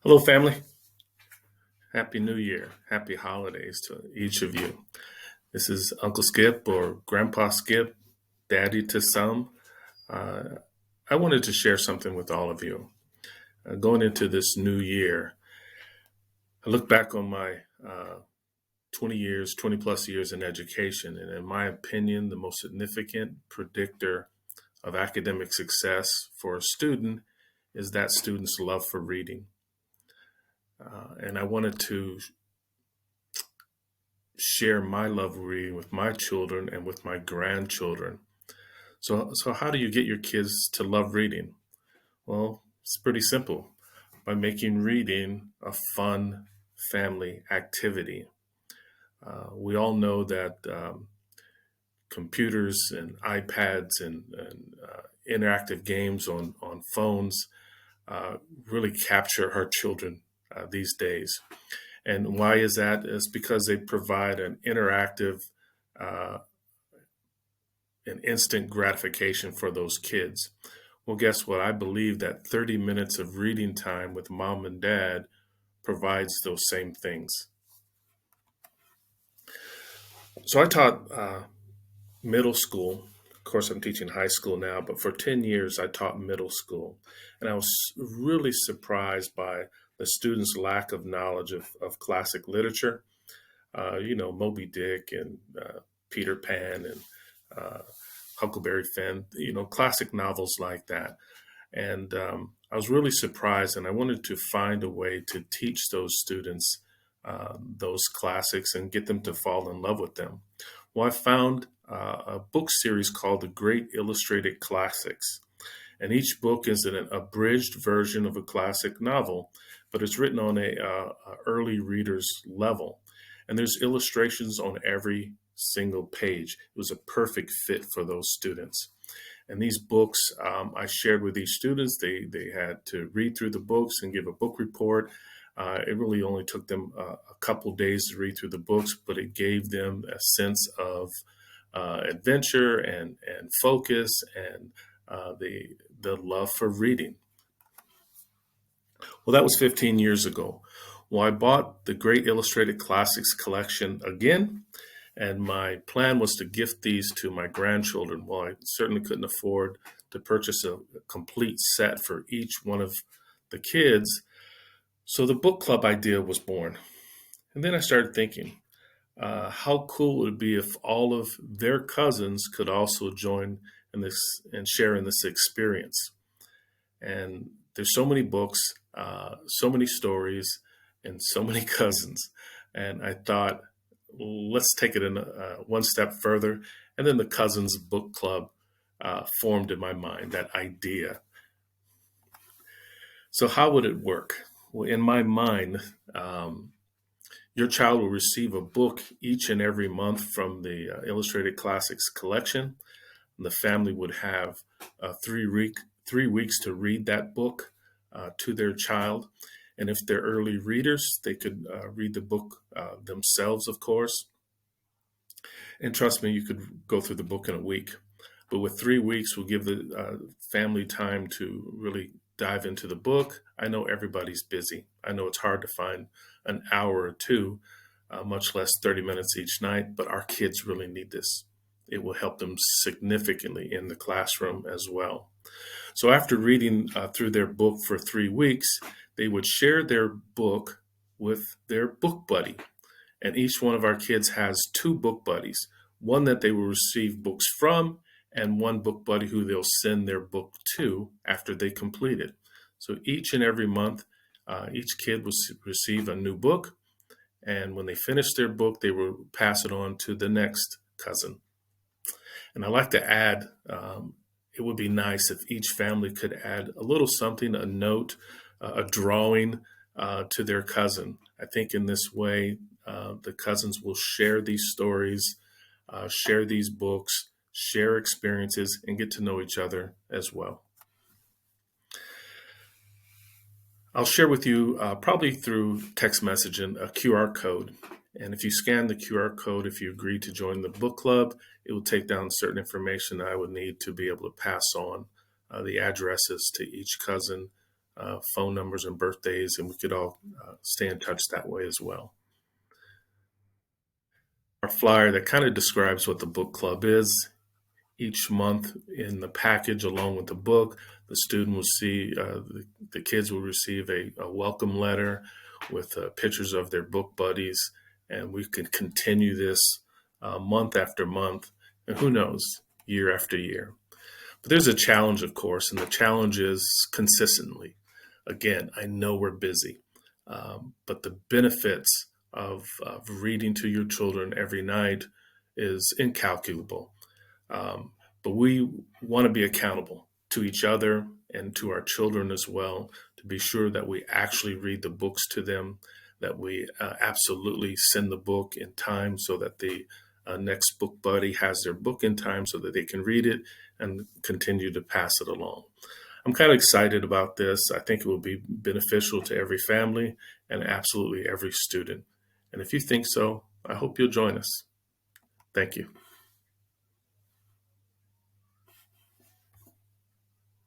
Hello, family. Happy New Year. Happy holidays to each of you. This is Uncle Skip or Grandpa Skip, Daddy to some. Uh, I wanted to share something with all of you. Going into this new year, I look back on my 20 years, 20 plus years in education, and in my opinion, the most significant predictor of academic success for a student is that student's love for reading. And I wanted to share my love of reading with my children and with my grandchildren. So how do you get your kids to love reading? Well, it's pretty simple by making reading a fun family activity. We all know that computers and iPads and interactive games on phones really capture our children these days. And why is that? It's because they provide an interactive uh, and instant gratification for those kids. Well, guess what? I believe that 30 minutes of reading time with mom and dad provides those same things. So I taught middle school. Of course, I'm teaching high school now, but for 10 years, I taught middle school. And I was really surprised by the students' lack of knowledge of classic literature. Moby Dick and Peter Pan and uh, Huckleberry Finn, classic novels like that. And I was really surprised, and I wanted to find a way to teach those students those classics and get them to fall in love with them. Well, I found a book series called The Great Illustrated Classics. And each book is an abridged version of a classic novel, but it's written on a early reader's level. And there's illustrations on every single page. It was a perfect fit for those students. And these books I shared with each students. They had to read through the books and give a book report. It really only took them a couple days to read through the books, but it gave them a sense of adventure and focus and the love for reading. Well, that was 15 years ago. Well, I bought the Great Illustrated Classics collection again, and my plan was to gift these to my grandchildren. Well, I certainly couldn't afford to purchase a complete set for each one of the kids. So the book club idea was born. And then I started thinking, how cool would it be if all of their cousins could also join in this and share in this experience? And there's so many books, so many stories, and so many cousins. And I thought, let's take it in one step further. And then the Cousins Book Club formed in my mind, that idea. So, how would it work? Well, in my mind, your child will receive a book each and every month from the Illustrated Classics collection. And the family would have 3 weeks to read that book to their child. And if they're early readers, they could read the book themselves, of course. And trust me, you could go through the book in a week. But with 3 weeks, we'll give the family time to really dive into the book. I know everybody's busy. I know it's hard to find an hour or two, much less 30 minutes each night, but our kids really need this. It will help them significantly in the classroom as well. So after reading through their book for 3 weeks, they would share their book with their book buddy. And each one of our kids has two book buddies, one that they will receive books from, and one book buddy who they'll send their book to after they complete it. So each and every month, each kid will receive a new book. And when they finish their book, they will pass it on to the next cousin. And I like to add, it would be nice if each family could add a little something, a note, a drawing to their cousin. I think in this way, the cousins will share these stories, share these books, share experiences, and get to know each other as well. I'll share with you probably through text messaging a QR code. And if you scan the QR code, if you agree to join the book club, it will take down certain information that I would need to be able to pass on the addresses to each cousin phone numbers and birthdays, and we could all stay in touch that way as well. Our flyer that kind of describes what the book club is. Each month in the package, along with the book, the student will see, the kids will receive a welcome letter with pictures of their book buddies, and we can continue this month after month, and who knows, year after year. But there's a challenge, of course, and the challenge is consistently. Again, I know we're busy, but the benefits of reading to your children every night is incalculable. But we want to be accountable to each other and to our children as well, to be sure that we actually read the books to them, that we absolutely send the book in time so that the next book buddy has their book in time so that they can read it and continue to pass it along. I'm kind of excited about this. I think it will be beneficial to every family and absolutely every student. And if you think so, I hope you'll join us. Thank you.